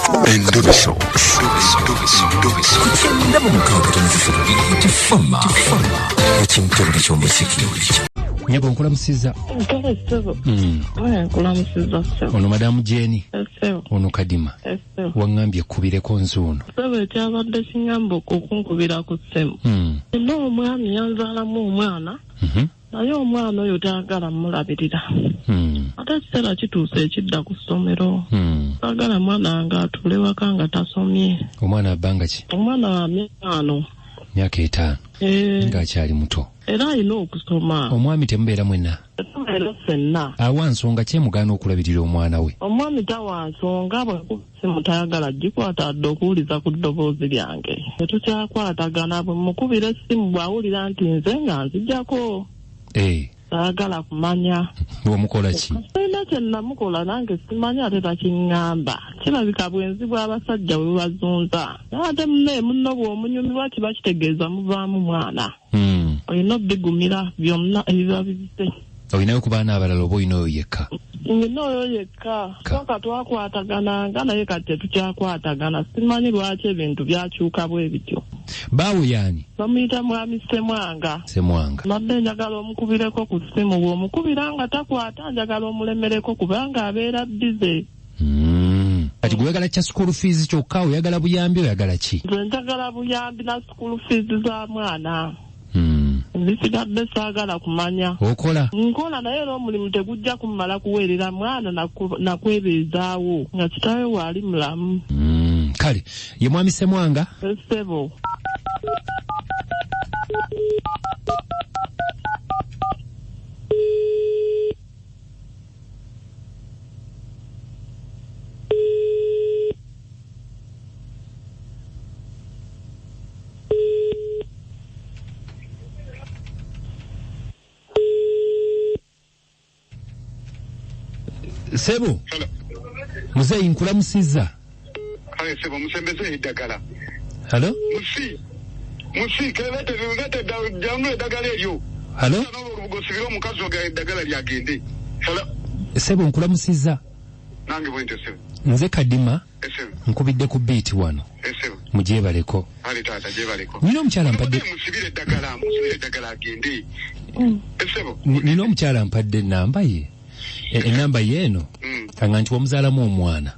Endobeso. Kutenda mu mukaaga n'ekifuba kifama. Ekintu ky'omuziki. Nyabo nkulamusiza. Ntolesebo. Nkulamusiza sebo. Ono madamu Jeni. Sebo. Ono Kadima. Sebo. Wangambye kubireko nzuuno. Sebo ekyabadde kinyamba okunkubira ku ssemu. Nno omwami yanzaalamu omwana. Naye omwana oyo taagala mulabirira. Ate ekiseera kituuse ekidda ku ssomero. Taagala mwana wange atuule waka nga tasomye. Omwana abbanga ki? Omwana wa myaka 5. Ng'akyali muto. Era alina okusoma. Omwami temubeera mwenna. Temubeera ffenna. Awa nsonga ki emugaana okulabirira omwana we? Omwami tawa nsonga bw'esimu tayagala gikwata adde okuwuliza ku ddoboozi lyange. Tetukyakwatagana bwe mukubira essimu bw'awulira nti nze nga nzijjako. Tayagala kumanya. Bw'omukola ki? Sirina kye namukola nange simanya ate takiŋŋamba. Kirabika bwenzi bw'abasajja bwe bazunza. Ate munno bw'omunyumirwa kiba kitegeeza muvaamu mwana. Olina obbigumira byonna ebiba bibise. Olinayo ku baana abalala oba olina oyo yekka? Nina oyo yekka. Soka twakwatagananga naye kati tetukyakwatagana. Simanyi lwaki ebintu byakyuka bwe bityo. Baawo yaani? Bamuyita mwami Semwanga. Semwanga. Nabbe njagala omukubireko ku ssimu bw'omukubira nga takwata njagala omulemereko kubanga abeera bize. Kati gweyagala kya school fees kyokka oyagala buyambi oyagala ki? Nze njagala buyambi na school fees za mwana. Bisigadde saagala kumanya. Okola? Nkola naye era omulimu tegujja kumala kuweerera mwana nakwebeezaawo nga kitaawe waali mulamu. Kale ye mwami Semwanga? Sebo. Sebo. Muzeyi nkulamusizza. Kale Sebo musembeze eddagala. Hello? Musi kelete jamu eddagala eryo. Hello? Gosibira omukazi oga eddagala lyagende. Hello? Sebo nkulamusizza. Nange bwente Sebo. Nze Kadima. Sebo. Nkubidde ku beat wano. Sebo. Mugyebaleko. Ali tata gyebaleko. Nina omukyala mpadde. Musibire eddagala agende. Sebo. Nina omukyala mpadde ennamba ye. Ennamba yeeno. Nga nti wamuzaalamu omwana.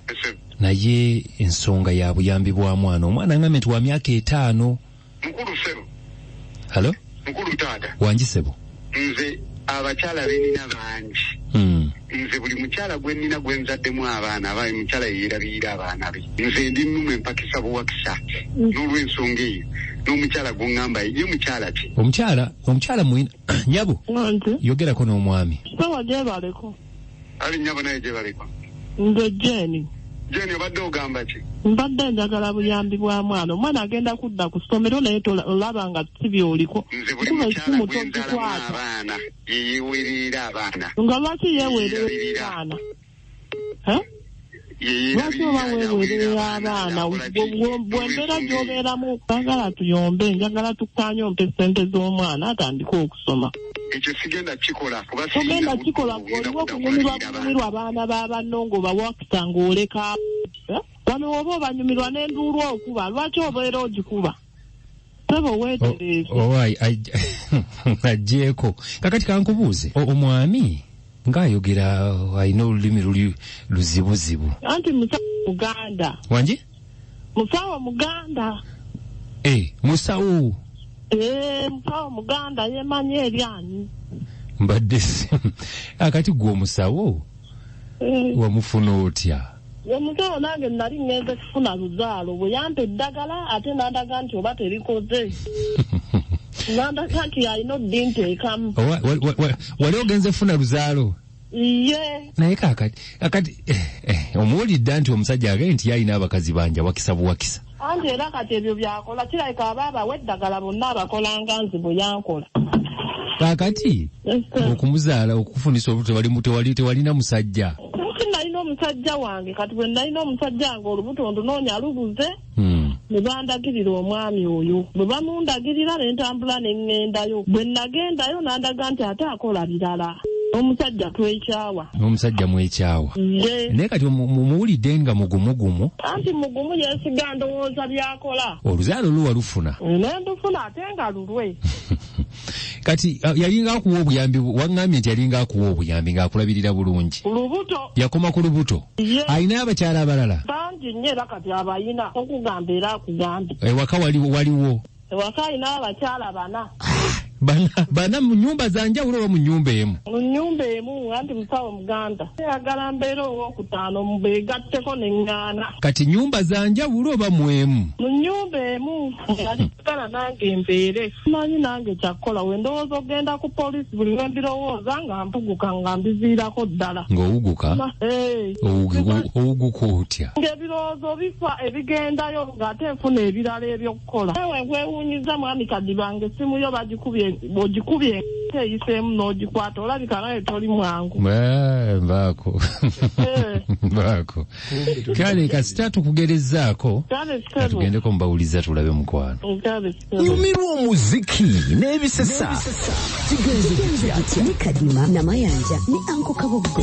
Naye ensonga ya buyambi bwa mwana. Omwana ngambe nti wa myaka 5. Mukulu Sebo. Hello? Mukulu tata. Wangi Sebo. Nze abakyala benina bangi. Nze buli mukyala gwe nnina gwe nzaddemu abaana abaye mukyala yeerabirira abaana be. Nze ndi nnume mpakisa buwakisa. N'olw'ensonga eyo n'omukyala gw'oŋŋamba ye mukyala ki? Omukyala mwina Nyabo. Yogerako n'omwami. Sawa gyebaleko. Ali Nyabo naye gyebaleko. Nze Jeni obadde ogamba ki? Mbadde njagala buyambi bwa mwana. Omwana agenda kudda ku ssomero naye olaba nga si byoliko. Nze buli mukyala gwe nzaalamu abaana yeewerera abaana. Nga lwaki yeewerera abaana? Lwaki oba weewerera abaana? Bw'embeera gy'obeeramu njagala tuyombe, njagala tukanyompe ssente z'omwana atandike okusoma. Ekyo sigenda kikola kuba sigenda kikola ng'oliwo okunyumirwa abaana b'abanno ng'obawakisa ng'oleka. Wano oba obanyumirwa n'enduulu okuba lwaki obeera ogikuba? Sebo weetereeze. Agyeko. Kakati kankubuuze. Omwami ng'ayogera alina olulimi luli luzibuzibu. Anti musawo Muganda. Wangi? Musawo Muganda. Musawo. Musawo Muganda yemanyi eryani. Mbadde akati gwe omusawo wamufuna otya? Omusawo nange nali ngenze kufuna luzaalo bwe yampa eddagala ate n'andaga nti oba terikoze. N'andaga nti alina oddinteekamu. Wali ogenze funa luzaalo? Iye. Naye kakati omuwulidde nti omusajja agambye nti yalina abakazi bangi wakisa buwakisa. Anti era kati ebyo byakola kirabika abaaba eddagala bonna abakolanga nzi bwe yankola. Kakati okumuzaala okufunisa obuto tewalina musajja. Nalina omusajja wange kati bwe nalina omusajja wange olubuto ndunoonya lubuze. Ne bandagirira omwami oyo. Bwe bamundagirira ne ntambula ne ŋŋendayo. Bwe nagendayo n'andaga nti ate akola birala. Omusajja twekyawa. Omusajja mwekyawa. Naye kati muwulidde nga mugumugumu. Anti mugumu yeesiga ndowooza byakola. Oluzaalo luwa lufuna. Nendufuna ate nga lulwe. Kati yalinga akuwa obuyambi, waŋŋambye nti yalinga akuwa obuyambi ng'akulabirira bulungi. Lubuto. Yakoma ku lubuto. Alina abakyala abalala. Bangi nnyo era kati abayina okugamba era akugambe. Ewaka waliwo. Ewaka alina abakyala bana. Bana mu nnyumba za njawulo oba mu nnyumba emu? Mu nnyumba emu, anti musawo Muganda. Ayagala mbeera owokutaano mubeegatteko n'eŋŋaana. Kati nnyumba za njawulo oba mu emu? Mu nnyumba emu, alikutala nange mbeere. Simanyi nange kyakkola, we ndowooza ogenda ku poliisi buli lwe mbirowooza nga mpuguka nga mbiviirako ddala. Ng'owuguka? Owuguka otya? Ng'ebirowoozo bifa ebigendayo ng'ate nfuna ebirala eby'okukola. Ewe gwewuunyiza mwami Kadibange essimu yo bagikubye bw'ogikubye eyiseemu n'ogikwata olabika naye toli mwangu. Mbaako. Kale kasita tukugerezaako tugendeko mbawuliza tulabe mukwano. Nyumirwa omuziki n'ebisesa. Kigenze kitya? Ni Kadima, Namayanja, ni Anko Kabogo.